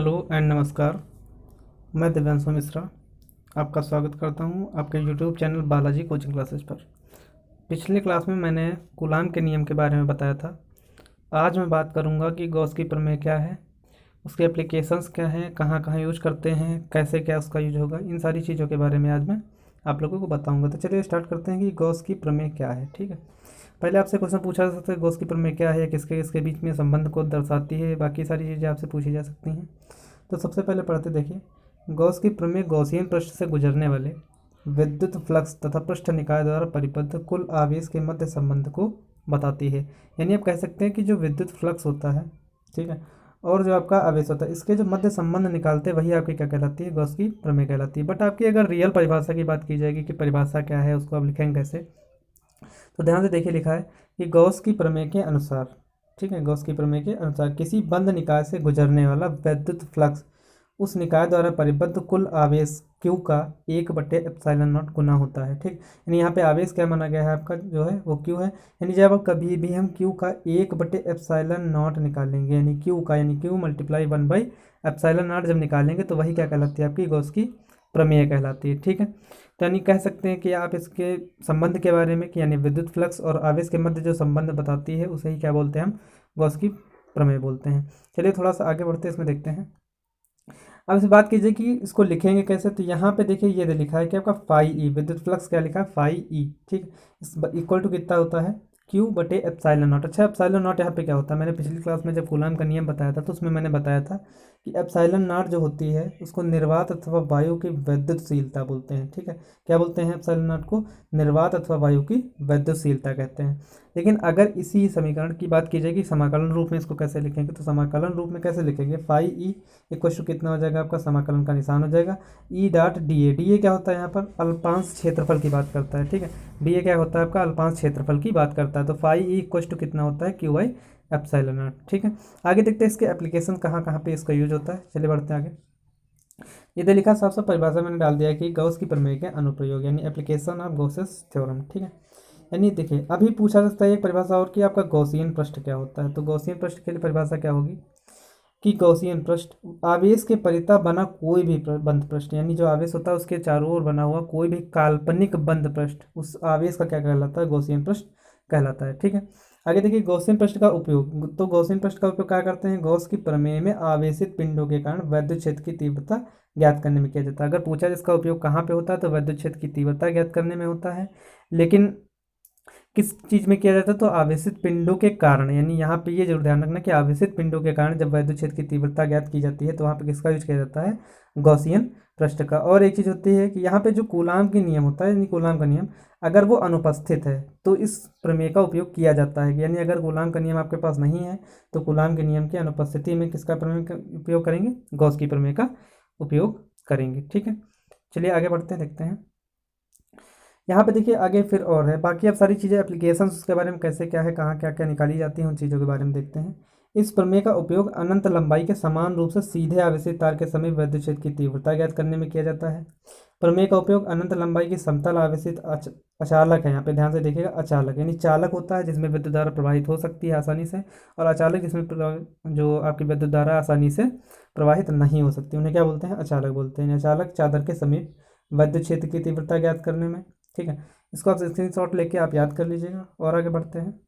Hello and नमस्कार। मैं दिव्यांशु मिश्रा आपका स्वागत करता हूं आपके YouTube channel Balaji coaching classes पर। पिछले क्लास में मैंने कूलाम के नियम के बारे में बताया था। आज मैं बात करूंगा कि गॉस की प्रमेय क्या है, उसके एप्लीकेशंस क्या हैं, कहाँ कहाँ यूज करते हैं, कैसे क्या उसका यूज होगा, इन सारी चीज़ों के बारे में आज मैं आप लोगों को बताऊँगा। तो चलिए स्टार्ट करते हैं कि गॉस की प्रमेय क्या है। ठीक है, पहले आपसे क्वेश्चन पूछा जा सकता है गॉस की प्रमेय क्या है, किसके किसके बीच में संबंध को दर्शाती है, बाकी सारी चीज़ें आपसे पूछी जा सकती हैं। तो सबसे पहले पढ़ते देखिए, गॉस की प्रमेय गॉसियन पृष्ठ से गुजरने वाले विद्युत फ्लक्स तथा पृष्ठ निकाय द्वारा परिबद्ध कुल आवेश के मध्य संबंध को बताती है। यानी आप कह सकते हैं कि जो विद्युत फ्लक्स होता है, ठीक है, और जो आपका आवेश होता है, इसके जो मध्य संबंध निकालते हैं वही आपकी क्या कहलाती है, गॉस की प्रमेय कहलाती है। बट आपकी अगर रियल परिभाषा की बात की जाएगी कि परिभाषा क्या है, उसको आप लिखेंगे कैसे, तो ध्यान से देखिए, लिखा है कि गॉस की प्रमेय के अनुसार, ठीक है, गॉस की प्रमेय के अनुसार किसी बंद निकाय से गुजरने वाला विद्युत फ्लक्स उस निकाय द्वारा परिबद्ध कुल आवेश Q का 1/ε0 गुना होता है। ठीक, यानी यहाँ पे आवेश क्या माना गया है, आपका जो है वो Q है। यानी जब आप कभी भी हम Q का 1/ε0 निकालेंगे, यानी Q का, यानी Q मल्टीप्लाई 1/ε0 जब निकालेंगे तो वही क्या कहलाती है, आपकी गॉस की प्रमेय कहलाती है। ठीक है, तो यानी कह सकते हैं कि आप इसके संबंध के बारे में, कि यानी विद्युत फ्लक्स और आवेश के मध्य जो संबंध बताती है उसे ही क्या बोलते हैं, हम गॉस की प्रमेय बोलते हैं। चलिए थोड़ा सा आगे बढ़ते हैं, इसमें देखते हैं। अब इस बात कीजिए कि इसको लिखेंगे कैसे, तो यहाँ पे देखिए ये लिखा है कि आपका फाई ई, विद्युत फ्लक्स क्या लिखा है, फाई ई। ठीक, इस इक्वल टू कितना होता है, Q/ε0। अच्छा, ε0 यहाँ पे क्या होता है, मैंने पिछली क्लास में जब कूलाम का नियम बताया था तो उसमें मैंने बताया था कि ε0 जो होती है उसको निर्वात अथवा वायु की वैद्युतशीलता बोलते हैं। ठीक है, क्या बोलते हैं, ε0 को निर्वात अथवा वायु की वैद्युतशीलता कहते हैं। लेकिन अगर इसी समीकरण की बात की जाएगी समाकलन रूप में इसको कैसे लिखेंगे, तो समाकलन रूप में कैसे लिखेंगे, फाई ई इक्वल टू कितना हो जाएगा, आपका समाकलन का निशान हो जाएगा E.dA। डी ए क्या होता है, यहाँ पर अल्पांश क्षेत्रफल की बात करता है। ठीक है, डी ए क्या होता है, आपका अल्पांश क्षेत्रफल की बात करता है। तो फाई ई इक्वल टू कितना होता है, Q/ε0। ठीक है, आगे देखते हैं इसके एप्लीकेशन कहाँ कहाँ पे इसका यूज होता है। चलिए बढ़ते हैं आगे। इधर लिखा साफ साफ परिभाषा मैंने डाल दिया है कि गॉस की प्रमेय के अनुप्रयोग, यानी एप्लीकेशन ऑफ गॉसेस थ्योरम। ठीक है, यानी देखिए अभी पूछा जाता है एक परिभाषा और कि आपका गॉसियन पृष्ठ क्या होता है। तो गॉसियन पृष्ठ के लिए परिभाषा क्या होगी कि गॉसियन पृष्ठ आवेश के परितः बना कोई भी बंद पृष्ठ, यानी जो आवेश होता है उसके चारों ओर बना हुआ कोई भी काल्पनिक बंद पृष्ठ, उस आवेश का क्या कहलाता है, गॉसियन पृष्ठ कहलाता है। ठीक है, आगे देखिए गॉसियन पृष्ठ का उपयोग। तो गॉसियन पृष्ठ का उपयोग क्या करते हैं, गॉस की प्रमेय में आवेशित पिंडों के कारण विद्युत क्षेत्र की तीव्रता ज्ञात करने में किया जाता है। अगर पूछा इसका उपयोग कहाँ पे होता है, तो विद्युत क्षेत्र की तीव्रता ज्ञात करने में होता है। लेकिन किस चीज़ में किया जाता है, तो आवेशित पिंडों के कारण, यानी यहाँ पे ये जरूर ध्यान रखना कि आवेशित पिंडों के कारण जब विद्युत क्षेत्र की तीव्रता ज्ञात की जाती है तो वहाँ पे किसका यूज किया जाता है, गॉसियन पृष्ठ का। और एक चीज़ होती है कि यहाँ पे जो कूलाम के नियम होता है, यानी कूलाम का नियम अगर वो अनुपस्थित है तो इस प्रमेय का उपयोग किया जाता है। यानी अगर कूलाम का नियम आपके पास नहीं है तो कूलाम के नियम की अनुपस्थिति में किसका प्रमेय का उपयोग करेंगे, गॉस की प्रमेय का उपयोग करेंगे। ठीक है, चलिए आगे बढ़ते हैं, देखते हैं। यहाँ पे देखिए आगे फिर और है, बाकी अब सारी चीज़ें एप्लीकेशंस उसके बारे में कैसे क्या है, कहाँ क्या क्या निकाली जाती हैं, उन चीज़ों के बारे में देखते हैं। इस प्रमेय का उपयोग अनंत लंबाई के समान रूप से सीधे आवेशित तार के समीप विद्युत क्षेत्र की तीव्रता ज्ञात करने में किया जाता है। प्रमेय का उपयोग अनंत लंबाई की समतल आवेशित अचालक है, यहाँ पे ध्यान से देखिएगा, अचालक यानी चालक होता है जिसमें विद्युत धारा प्रवाहित हो सकती है आसानी से, और अचालक जिसमें जो आपकी विद्युत धारा आसानी से प्रवाहित नहीं हो सकती, उन्हें क्या बोलते हैं, अचालक बोलते हैं। अचालक चादर के समीप विद्युत क्षेत्र की तीव्रता ज्ञात करने में। ठीक है, इसको आप स्क्रीनशॉट लेके आप याद कर लीजिएगा। और आगे बढ़ते हैं।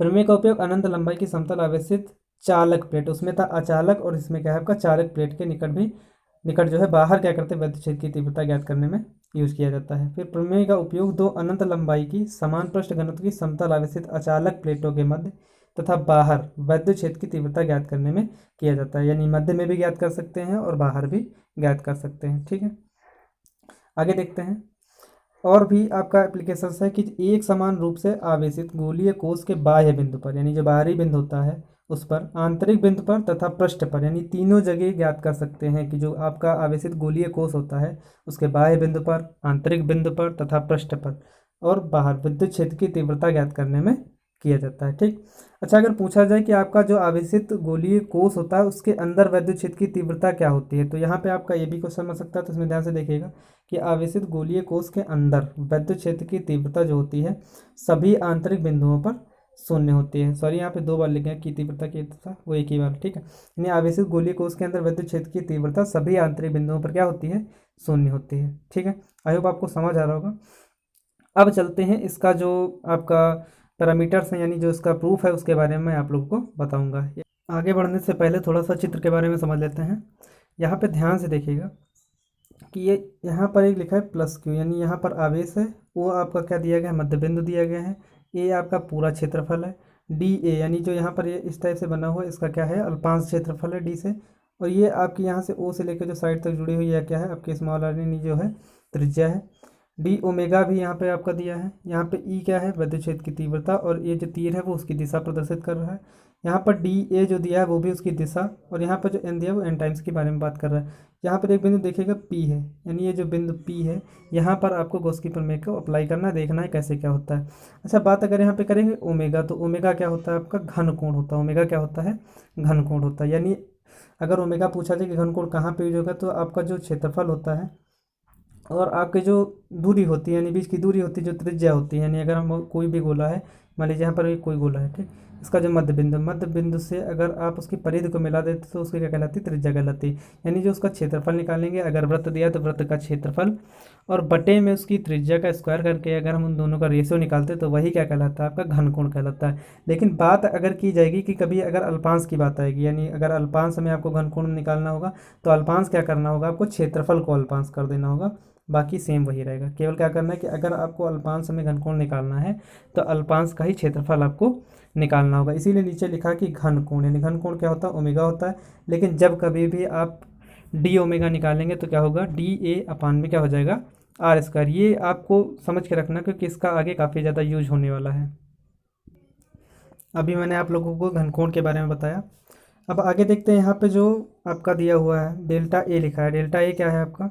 प्रमेय का उपयोग अनंत लंबाई की समतल आवेशित चालक प्लेट, उसमें था अचालक और इसमें क्या है आपका चालक प्लेट के निकट जो है बाहर क्या करते हैं, विद्युत क्षेत्र की तीव्रता ज्ञात करने में यूज किया जाता है। फिर प्रमेय का उपयोग दो अनंत लंबाई की समान पृष्ठ घनत्व की समतल आवेशित अचालक प्लेटों के मध्य तथा बाहर विद्युत क्षेत्र की तीव्रता ज्ञात करने में किया जाता है। यानी मध्य में भी ज्ञात कर सकते हैं और बाहर भी ज्ञात कर सकते हैं। ठीक है, आगे देखते हैं। और भी आपका एप्लीकेशन है कि एक समान रूप से आवेशित गोलीय कोश के बाह्य बिंदु पर, यानी जो बाहरी बिंदु होता है उस पर, आंतरिक बिंदु पर तथा पृष्ठ पर, यानी तीनों जगह ज्ञात कर सकते हैं कि जो आपका आवेशित गोलीय कोश होता है उसके बाह्य बिंदु पर, आंतरिक बिंदु पर तथा पृष्ठ पर और बाहर विद्युत क्षेत्र की तीव्रता ज्ञात करने में किया जाता है। ठीक, अच्छा, अगर पूछा जाए कि आपका जो आवेशित गोलीय कोश होता है उसके अंदर विद्युत क्षेत्र की तीव्रता क्या होती है, तो यहाँ पे आपका ये भी क्वेश्चन समझ सकता है, तो इसमें ध्यान से देखिएगा कि आवेशित गोलीय कोश के अंदर विद्युत क्षेत्र की तीव्रता जो होती है सभी आंतरिक बिंदुओं पर शून्य होती है। सॉरी, यहाँ पे दो बार लिखे हैं, की तीव्रता की तीव्रता वो एक ही बार, ठीक है। यानी आवेशित गोलीय कोश के अंदर विद्युत क्षेत्र की तीव्रता सभी आंतरिक बिंदुओं पर क्या होती है, शून्य होती है, ठीक है। आई होप आपको समझ आ रहा होगा। अब चलते हैं इसका जो आपका पैरामीटर्स हैं, यानी जो इसका प्रूफ है, उसके बारे में मैं आप लोगों को बताऊंगा। आगे बढ़ने से पहले थोड़ा सा चित्र के बारे में समझ लेते हैं। यहाँ पे ध्यान से देखिएगा कि ये यहाँ पर एक लिखा है प्लस क्यू, यानी यहाँ पर आवेश है, वो आपका क्या दिया गया है, मध्य बिंदु दिया गया है। ए आपका पूरा क्षेत्रफल है। डी ए यानी जो यहाँ पर ये इस टाइप से बना हुआ है, इसका क्या है, अल्पांश क्षेत्रफल है डी से। और ये आपकी यहाँ से ओ से लेकर जो साइड तक जुड़ी हुई है क्या है, आपकी स्मॉल आर यानी जो है त्रिज्या है। डी ओमेगा भी यहाँ पे आपका दिया है। यहाँ पे ई क्या है, विद्युत क्षेत्र की तीव्रता, और ये जो तीर है वो उसकी दिशा प्रदर्शित कर रहा है। यहाँ पर डी ए जो दिया है वो भी उसकी दिशा, और यहाँ पर जो एन दिया है वो एन टाइम्स के बारे में बात कर रहा है। यहाँ पर एक बिंदु देखिएगा पी है, यानी ये जो बिंदु पी है, यहाँ पर आपको गॉस की प्रमेय को अप्लाई करना है, देखना है कैसे क्या होता है। अच्छा, बात अगर यहाँ पे करेंगे ओमेगा, तो ओमेगा क्या होता है आपका, घन कोण होता है। ओमेगा क्या होता है, घन कोण होता है। यानी अगर ओमेगा पूछा जाए कि घन कोण कहाँ पे यूज होगा, तो आपका जो क्षेत्रफल होता है और आपकी जो दूरी होती है, यानी बीच की दूरी होती है, जो त्रिज्या होती है, यानी अगर हम कोई भी गोला है, मान लीजिए यहाँ पर भी कोई गोला है, ठीक, इसका जो मध्य बिंदु से अगर आप उसकी परिधि को मिला देते तो उसकी क्या कहलाती है, त्रिज्या कहलाती है। यानी जो उसका क्षेत्रफल निकालेंगे, अगर वृत्त दिया तो वृत्त का क्षेत्रफल और बटे में उसकी त्रिज्या का स्क्वायर करके अगर हम उन दोनों का रेशियो निकालते तो वही क्या कहलाता है, आपका घनकोण कहलाता है। लेकिन बात अगर की जाएगी कि कभी अगर अल्पांश की बात आएगी, यानी अगर अल्पांश में आपको घनकोण निकालना होगा, तो अल्पांश क्या करना होगा, आपको क्षेत्रफल को अल्पांश कर देना होगा, बाकी सेम वही रहेगा। केवल क्या करना है कि अगर आपको अल्पांश में घनकोण निकालना है तो अल्पांश का ही क्षेत्रफल आपको निकालना होगा। इसीलिए नीचे लिखा कि घनकोण, यानी घनकोण क्या होता है, ओमेगा होता है। लेकिन जब कभी भी आप डी ओमेगा निकालेंगे तो क्या होगा, डी ए अपान में क्या हो जाएगा, आर स्क्वायर। ये आपको समझ के रखना, क्योंकि इसका आगे काफ़ी ज़्यादा यूज होने वाला है। अभी मैंने आप लोगों को घनकोण के बारे में बताया। अब आगे देखते हैं, यहाँ पे जो आपका दिया हुआ है डेल्टा ए लिखा है, डेल्टा ए क्या है आपका,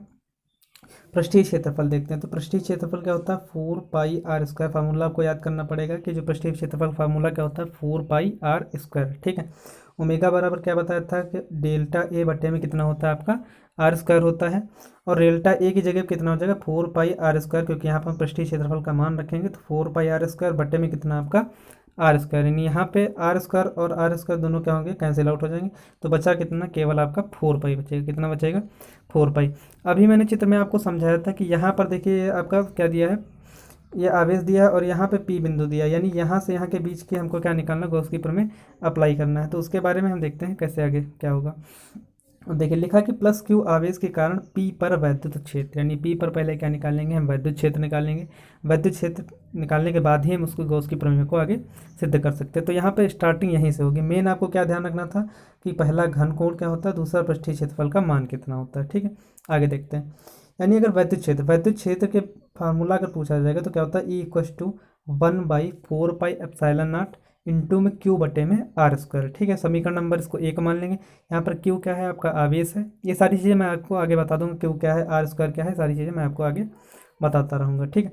पृष्ठीय क्षेत्रफल। देखते हैं तो पृष्ठीय क्षेत्रफल क्या होता है, 4 पाई r स्क्वायर। फार्मूला आपको याद करना पड़ेगा कि जो पृष्ठीय क्षेत्रफल फार्मूला क्या होता है, 4 पाई r स्क्वायर, ठीक है। ओमेगा बराबर क्या बताया था कि डेल्टा ए बटे में कितना होता है आपका, आर स्क्वायर होता है। और डेल्टा ए की जगह कितना हो जाएगा, 4 पाई r स्क्वायर, क्योंकि यहाँ पर हम पृष्ठीय क्षेत्रफल का मान रखेंगे तो 4 पाई r स्क्वायर बटे में कितना आपका, आर स्क्वायर। यानी यहाँ पे आर स्क्वायर और आर स्क्वायर दोनों क्या होंगे, कैंसिल आउट हो जाएंगे। तो बचा कितना, केवल आपका 4 पाई बचेगा। कितना बचेगा, 4 पाई। अभी मैंने चित्र में आपको समझाया था कि यहाँ पर देखिए आपका क्या दिया है, ये आवेश दिया है और यहाँ पे पी बिंदु दिया है, यानी यहाँ से यहाँ के बीच की हमको क्या निकालना, गॉस की प्रमेय अप्लाई करना है। तो उसके बारे में हम देखते हैं कैसे आगे क्या होगा। और देखिए लिखा कि प्लस क्यू आवेश के कारण पी पर वैद्युत क्षेत्र, यानी पी पर पहले क्या निकालेंगे, हम वैद्युत क्षेत्र निकालेंगे। वैद्युत क्षेत्र निकालने के बाद ही हम उसको गॉस की प्रमेय को आगे सिद्ध कर सकते हैं। तो यहाँ पे स्टार्टिंग यहीं से होगी। मेन आपको क्या ध्यान रखना था कि पहला घनकोण क्या होता है, दूसरा पृष्ठीय क्षेत्रफल का मान कितना होता है, ठीक है। आगे देखते हैं, यानी अगर वैद्युत क्षेत्र के फार्मूला अगर पूछा जाएगा तो क्या होता है, ई इक्व टू 1/4 पाई ε0 इंटू में क्यू बटे में आर स्क्वायर, ठीक है। समीकरण नंबर इसको एक मान लेंगे। यहाँ पर क्यू क्या है, आपका आवेश है। ये सारी चीज़ें मैं आपको आगे बता दूंगा, क्यू क्या है, आर स्क्वायर क्या है, सारी चीज़ें मैं आपको आगे बताता रहूँगा, ठीक है।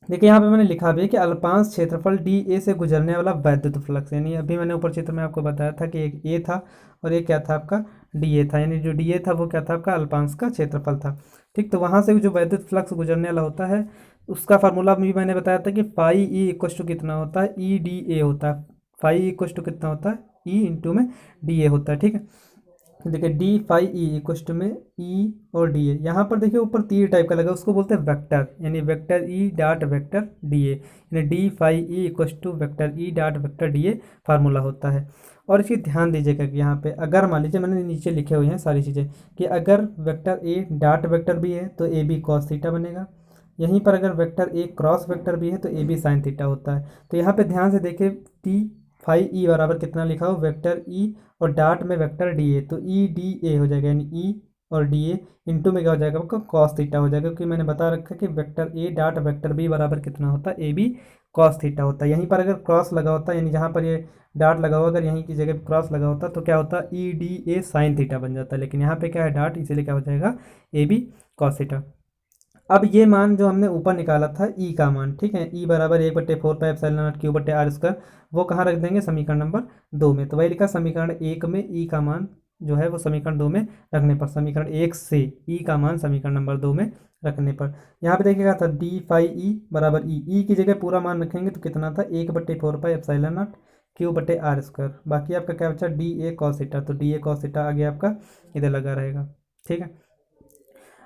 देखिए यहाँ पे मैंने लिखा भी है कि अल्पांश क्षेत्रफल डी ए से गुजरने वाला वैद्युत फ्लक्स, यानी अभी मैंने ऊपर चित्र में आपको बताया था कि एक ए था और एक क्या था आपका, डी ए था। यानी जो डी ए था वो क्या था, आपका अल्पांश का क्षेत्रफल था, ठीक। तो वहाँ से जो वैद्युत फ्लक्स गुजरने वाला होता है उसका फार्मूला भी मैंने बताया था कि फाई ई इक्व टू कितना होता है, ई डी ए होता है। फाई इक्व टू कितना होता है, ई इंटू में डी ए होता है, ठीक है। देखिए D phi E equal to में ई और डी ए। यहाँ पर देखिए ऊपर तीर टाइप का लगा, उसको बोलते हैं वेक्टर, यानी vector E dot vector D A, यानी D phi E equal to vector E dot vector D A formula होता है। और इसकी ध्यान दीजिएगा कि यहाँ पे अगर मान लीजिए मैंने नीचे लिखे हुए हैं सारी चीज़ें कि अगर वेक्टर ए डॉट वेक्टर भी है तो ए बी कॉस थीटा बनेगा। यहीं पर अगर वेक्टर ए क्रॉस वेक्टर भी है तो ए बी साइन थीटा होता है। तो यहाँ पे ध्यान से देखें, टी फाई ई बराबर कितना लिखा हो, वेक्टर ई और डॉट में वेक्टर डी ए, तो ई डी ए हो जाएगा, यानी ई और डी ए इंटू में क्या हो जाएगा आपका, कॉस थीटा हो जाएगा। क्योंकि मैंने बता रखा है कि vector A dot vector B बराबर कितना होता है, ए बी कॉस थीटा होता है। यहीं पर अगर क्रॉस लगा होता है, यानी जहाँ पर ये डॉट लगा हुआ, अगर यहीं की जगह क्रॉस लगा होता तो क्या होता, E D A sine theta बन जाता है। लेकिन यहाँ पे क्या है, डॉट, इसीलिए क्या हो जाएगा, ए बी कॉस थीटा। अब ये मान जो हमने ऊपर निकाला था ई का मान, ठीक है, ई बराबर 1/4 पाई क्यू बटे आर स्क्वायर, वो कहाँ रख देंगे, समीकरण नंबर 2 में। तो वही लिखा समीकरण 1 में ई का मान जो है वो समीकरण 2 में रखने पर, समीकरण 1 से ई का मान समीकरण नंबर 2 में रखने पर। यहाँ पे देखिएगा था डी फाई ई बराबर ई की जगह पूरा मान रखेंगे तो कितना था 1/4 पाई एप्सिलॉन नॉट Q/r²। बाकी आपका क्या बचा डी ए कॉस थीटा, तो डी ए कॉस थीटा आगे आपका इधर लगा रहेगा। ठीक है,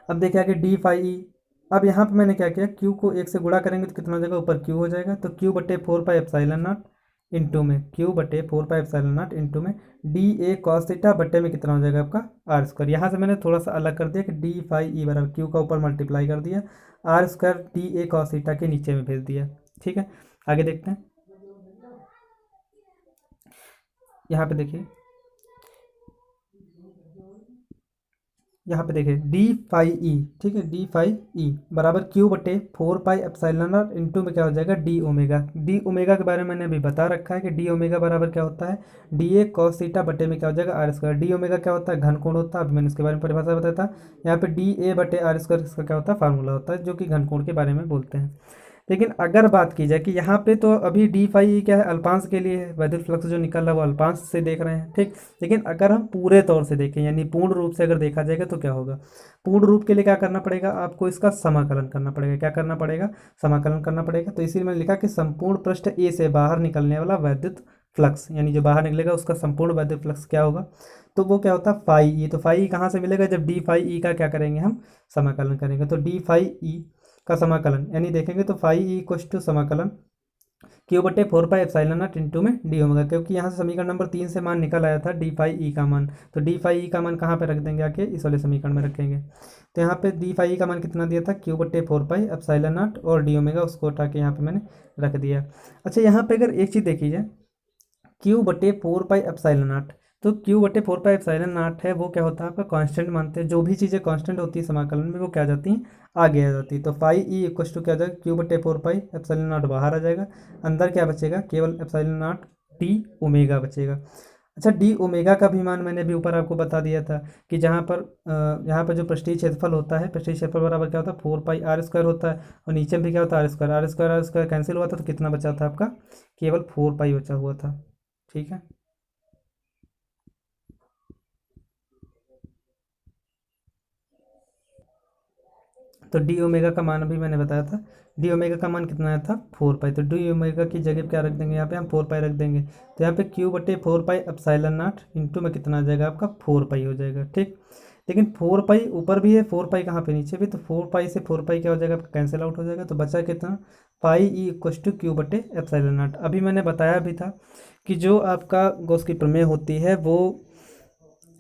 अब देखिए आगे डी फाई ई। अब यहाँ पे मैंने क्या किया, क्यू को 1 से गुणा करेंगे तो कितना हो जाएगा, ऊपर क्यू हो जाएगा, तो Q/4 pi epsilon not into में Q/4 pi epsilon not into में डी ए कॉस थीटा बट्टे में कितना हो जाएगा आपका r²। यहाँ से मैंने थोड़ा सा अलग कर दिया कि डी फाई ई बराबर क्यू का ऊपर मल्टीप्लाई कर दिया, r² D A cos theta के नीचे में भेज दिया। ठीक है, आगे देखते हैं। यहाँ पे देखिए, यहाँ पे देखिए डी फाई ई, ठीक है, डी फाई ई बराबर Q/4 pi epsilon not into में क्या हो जाएगा डी ओमेगा। डी ओमेगा के बारे में मैंने अभी बता रखा है कि डी ओमेगा बराबर क्या होता है, डी ए कॉस थीटा बटे में क्या हो जाएगा r²। डी ओमेगा क्या होता है, घन कोण होता है, अभी मैंने इसके बारे में परिभाषा बताया था। यहाँ पे डी ए बटे r² इसका क्या होता है, फार्मूला होता है, जो कि घन कोण के बारे में बोलते हैं। लेकिन अगर बात की जाए कि यहाँ पे तो अभी डी फाई ई क्या है, अल्पांश के लिए है, वैद्युत फ्लक्स जो निकल रहा है वो अल्पांश से देख रहे हैं। ठीक, लेकिन अगर हम पूरे तौर से देखें यानी पूर्ण रूप से अगर देखा जाएगा तो क्या होगा, पूर्ण रूप के लिए क्या करना पड़ेगा, आपको इसका समाकलन करना पड़ेगा। क्या करना पड़ेगा, समाकलन करना पड़ेगा। तो इसीलिए मैंने लिखा कि संपूर्ण पृष्ठ ए से बाहर निकलने वाला वैद्युत फ्लक्स, यानी जो बाहर निकलेगा उसका संपूर्ण वैद्युत फ्लक्स क्या होगा, तो वो क्या होता है फाई ई। तो फाई ई कहाँ से मिलेगा, जब डी फाई ई का क्या करेंगे हम समाकलन करेंगे। तो डी फाई ई का समाकलन यानी देखेंगे तो फाई ई इक्वल टू समाकलन Q/4 pi epsilon not into में डी ओमेगा, क्योंकि यहाँ से समीकरण नंबर 3 से मान निकल आया था डी फाई ई का मान। तो डी फाई ई का मान कहाँ पे रख देंगे, आके इस वाले समीकरण में रखेंगे। तो यहाँ पे डी फाई ई का मान कितना दिया था Q/4 पाई एप्सिलॉन नॉट और डी ओमेगा उसको उठा के यहाँ पे मैंने रख दिया। अच्छा, यहाँ पे अगर एक चीज़ देखी जाए, Q/4 पाई एप्सिलॉन नॉट, तो Q/4 पाई एप्सिलॉन नॉट है वो क्या होता है आपका कांस्टेंट मानते हैं। जो भी चीज़ें कांस्टेंट होती है समाकलन में वो क्या आ जाती हैं, आगे आ जाती है। तो फाई ई इक्वल टू क्या आ जाएगा, Q/4 पाई एप्सिलॉन नॉट बाहर आ जाएगा, अंदर क्या बचेगा, केवल एप्सिलॉन नॉट डी ओमेगा बचेगा। अच्छा, डी ओमेगा का भी मान मैंने भी ऊपर आपको बता दिया था कि यहाँ पर जो पृष्ठीय क्षेत्रफल होता है, पृष्ठीय क्षेत्रफल बराबर क्या होता है 4 पाई r² होता है, और नीचे में भी क्या होता है r² कैंसिल हुआ था, तो कितना बचा था आपका, केवल 4 पाई बचा हुआ था। ठीक है, तो डी ओमेगा का मान अभी मैंने बताया था, डी ओमेगा का मान कितना आया था 4 पाई। तो डी ओमेगा की जगह पे क्या रख देंगे, यहाँ पे हम 4 पाई रख देंगे। तो यहाँ पे Q/4 pi epsilon not into में कितना आ जाएगा आपका 4 पाई हो जाएगा। ठीक, लेकिन 4 पाई ऊपर भी है, 4 पाई कहाँ पे नीचे भी, तो 4 पाई से 4 पाई क्या हो जाएगा आपका कैंसिल आउट हो जाएगा। तो बचा कितना, पाई ई इक्वल टू Q/एप्सिलॉन नॉट। अभी मैंने बताया भी था कि जो आपका गॉस की प्रमेय होती है वो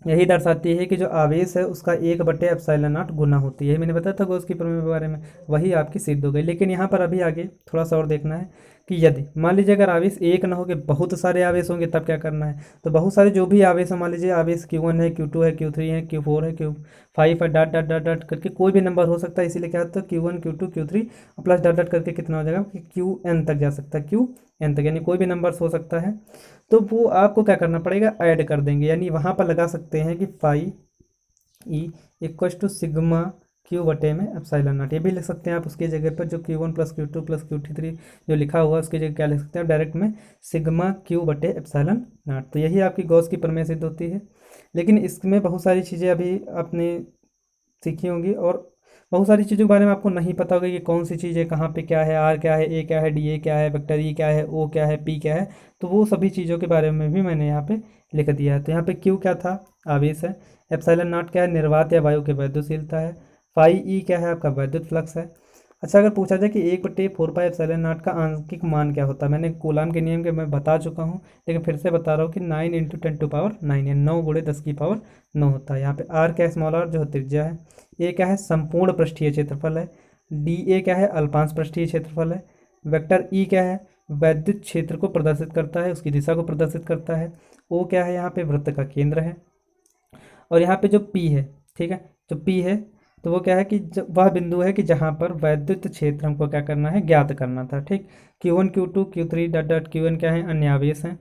यही दर्शाती है कि जो आवेश है उसका 1/एप्सिलॉन नॉट गुना होती है। यही मैंने बताया था गॉस की प्रमेय के बारे में, वही आपकी सिद्ध हो गई। लेकिन यहाँ पर अभी आगे थोड़ा सा और देखना है कि यदि मान लीजिए अगर आवेश एक ना हो के बहुत सारे आवेश होंगे तब क्या करना है। तो बहुत सारे जो भी आवेश है, मान लीजिए आवेश Q1 है, Q2 है, Q3 है, Q4 है, Q5 है, डॉट डॉट डॉट डॉट करके कोई भी नंबर हो सकता है। इसीलिए क्या होता है Q1 Q2 Q3 plus dot dot करके कितना हो जाएगा कि Qn तक जा सकता है, Qn तक, यानी कोई भी नंबर हो सकता है। तो वो आपको क्या करना पड़ेगा, ऐड कर देंगे, यानी वहाँ पर लगा सकते हैं कि phi E equal to sigma Q बटे में एप्सिलॉन नॉट। ये भी लिख सकते हैं आप उसकी जगह पर, जो Q1 plus Q2 plus Q3 जो लिखा हुआ है उसकी जगह क्या लिख सकते हैं डायरेक्ट में, सिग्मा क्यू बटे एप्सिलॉन नॉट। तो यही आपकी गॉस की प्रमेय सिद्ध होती है। लेकिन इसमें बहुत सारी चीज़ें अभी आपने सीखी होंगी और बहुत सारी चीज़ों के बारे में आपको नहीं पता होगा कि कौन सी चीज़ है, कहाँ पे क्या है, आर क्या है, ए क्या है, डी ए क्या है, वेक्टर ई क्या है, ओ क्या है, पी क्या है। तो वो सभी चीज़ों के बारे में भी मैंने यहाँ पे लिख दिया है। तो यहाँ पे क्यू क्या था, आवेश है, एप्सिलॉन नॉट क्या है, निर्वात या वायु की वैद्युतशीलता है, फाई ई क्या है आपका वैद्युत फ्लक्स है। अच्छा, अगर पूछा जाए कि 1/4 पाई एप्सिलॉन नॉट का आंशिक मान क्या होता है, मैंने कूलाम के नियम के मैं बता चुका हूँ, लेकिन फिर से बता रहा हूँ कि 9 × 10⁹ या 9 × 10⁹ होता है। यहाँ पे आर क्या है, स्मॉल आर जो त्रिज्या है, ए क्या है संपूर्ण पृष्ठीय क्षेत्रफल है, डी ए क्या है अल्पांश पृष्ठीय क्षेत्रफल है, वेक्टर ई क्या है वैद्युत क्षेत्र को प्रदर्शित करता है, उसकी दिशा को प्रदर्शित करता है, ओ क्या है यहाँ पे वृत्त का केंद्र है, और यहाँ पे जो पी है, ठीक है, जो पी है तो वो क्या है कि वह बिंदु है कि जहाँ पर वैद्युत क्षेत्र हमको क्या करना है, ज्ञात करना था। ठीक, Q1 Q2 Q3 dot dot Qn क्या है, अन्य आवेश हैं।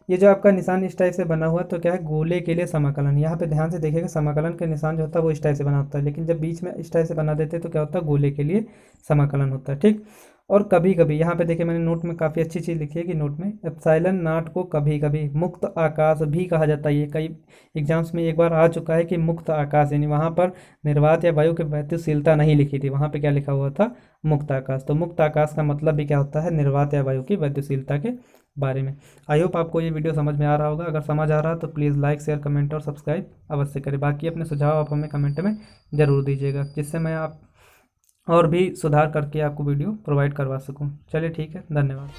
ये जो आपका निशान इस टाइप से बना हुआ है तो क्या है, गोले के लिए समाकलन। यहाँ पे ध्यान से देखिएगा, समाकलन का निशान जो होता है वो इस टाइप से बना होता है, लेकिन जब बीच में इस टाइप से बना देते हैं तो क्या होता है, गोले के लिए समाकलन होता है। ठीक, और कभी कभी, यहाँ पे देखिए मैंने नोट में काफ़ी अच्छी चीज़ लिखी है कि नोट में एप्सिलॉन नॉट को कभी कभी मुक्त आकाश भी कहा जाता है। ये कई एग्जाम्स में एक बार आ चुका है कि मुक्त आकाश, यानी वहाँ पर निर्वात या वायु की गतिशीलता नहीं लिखी थी, वहाँ पे क्या लिखा हुआ था, मुक्त आकाश। तो मुक्त आकाश का मतलब भी क्या होता है, निर्वात या वायु की गतिशीलता के बारे में। आई होप आपको ये वीडियो समझ में आ रहा होगा। अगर समझ आ रहा है तो प्लीज़ लाइक, शेयर, कमेंट और सब्सक्राइब अवश्य करें। बाकी अपने सुझाव आप हमें कमेंट में ज़रूर दीजिएगा, जिससे मैं आप और भी सुधार करके आपको वीडियो प्रोवाइड करवा सकूं। चलिए ठीक है, धन्यवाद।